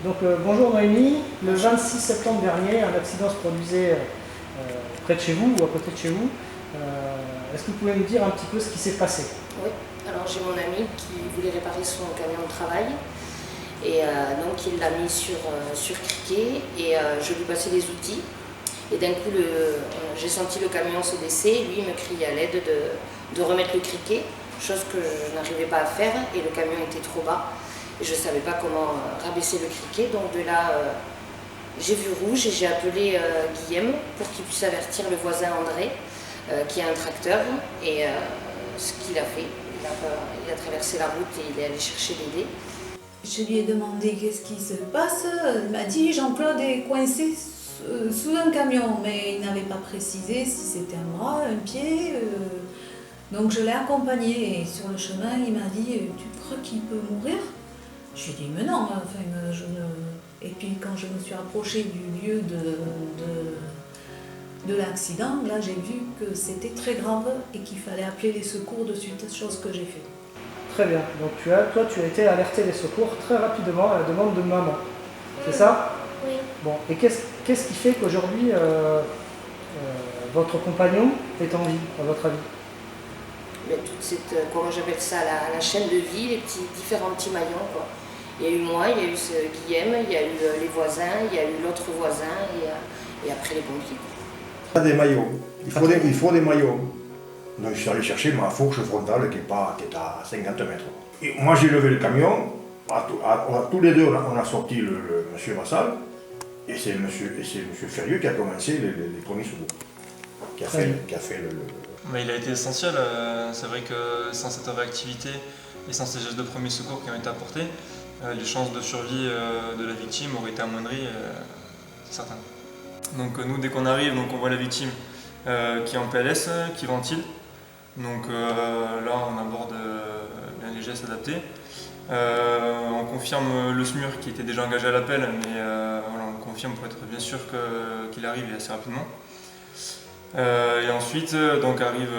Donc bonjour Noémie, le 26 septembre dernier, un accident se produisait près de chez vous ou à côté de chez vous. Est-ce que vous pouvez me dire un petit peu ce qui s'est passé? Oui, alors j'ai mon ami qui voulait réparer son camion de travail et donc il l'a mis sur criquet et je lui passais des outils et d'un coup j'ai senti le camion se baisser, lui il me criait à l'aide de remettre le criquet, chose que je n'arrivais pas à faire et le camion était trop bas et je ne savais pas comment rabaisser le criquet, donc de là j'ai vu rouge et j'ai appelé Guillaume pour qu'il puisse avertir le voisin André qui a un tracteur et ce qu'il a fait, il a traversé la route et il est allé chercher l'aider. Je lui ai demandé qu'est-ce qui se passe, il m'a dit Jean-Claude est coincé sous un camion, mais il n'avait pas précisé si c'était un bras, un pied, donc je l'ai accompagné et sur le chemin il m'a dit tu crois qu'il peut mourir? Je lui ai dit mais non, enfin, je ne... Et puis quand je me suis approchée du lieu de l'accident, là j'ai vu que c'était très grave et qu'il fallait appeler les secours de suite, chose que j'ai fait. Très bien, donc toi tu as été alerté des secours très rapidement à la demande de maman, c'est ça? Oui. Bon, et qu'est-ce qui fait qu'aujourd'hui votre compagnon est en vie, à votre avis? Mais toute cette, comment j'appelle ça, la chaîne de vie, les différents petits maillons, quoi. Il y a eu moi, il y a eu Guillaume, il y a eu les voisins, il y a eu l'autre voisin et après les pompiers. Des maillots, il faut des maillots. Donc je suis allé chercher ma fourche frontale qui est à 50 mètres. Et moi j'ai levé le camion, tous les deux on a sorti le monsieur Massal, et c'est monsieur Ferrieux qui a commencé les premiers secours, qui a fait le... Mais il a été essentiel, c'est vrai que sans cette réactivité et sans ces gestes de premier secours qui ont été apportés, les chances de survie de la victime auraient été amoindries, c'est certain. Donc nous, dès qu'on arrive, on voit la victime qui est en PLS, qui ventile. Donc là, on aborde bien les gestes adaptés. On confirme le SMUR qui était déjà engagé à l'appel, mais voilà, on confirme pour être bien sûr qu'il arrive et assez rapidement. Et ensuite, donc arrive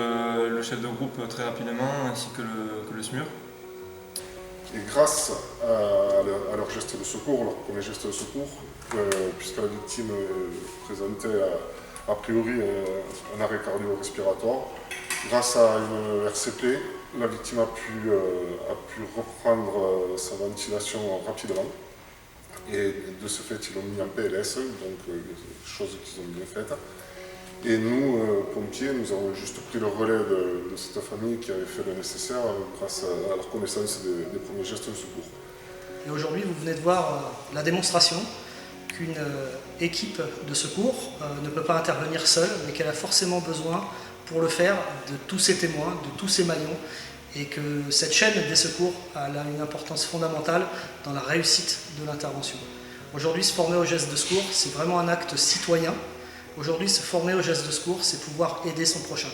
le chef de groupe très rapidement, ainsi que le SMUR. Et grâce à leur geste de secours, leur premier geste de secours, puisque la victime présentait a priori un arrêt cardio-respiratoire, grâce à une RCP, la victime a pu reprendre sa ventilation rapidement. Et de ce fait, ils l'ont mis en PLS, donc chose qu'ils ont bien faite. Et nous, pompiers, nous avons juste pris le relais de cette famille qui avait fait le nécessaire grâce à leur connaissance des premiers gestes de secours. Et aujourd'hui, vous venez de voir la démonstration qu'une équipe de secours ne peut pas intervenir seule, mais qu'elle a forcément besoin, pour le faire, de tous ses témoins, de tous ses maillons, et que cette chaîne des secours a une importance fondamentale dans la réussite de l'intervention. Aujourd'hui, se former aux gestes de secours, c'est vraiment un acte citoyen. Aujourd'hui, se former aux gestes de secours, c'est pouvoir aider son prochain.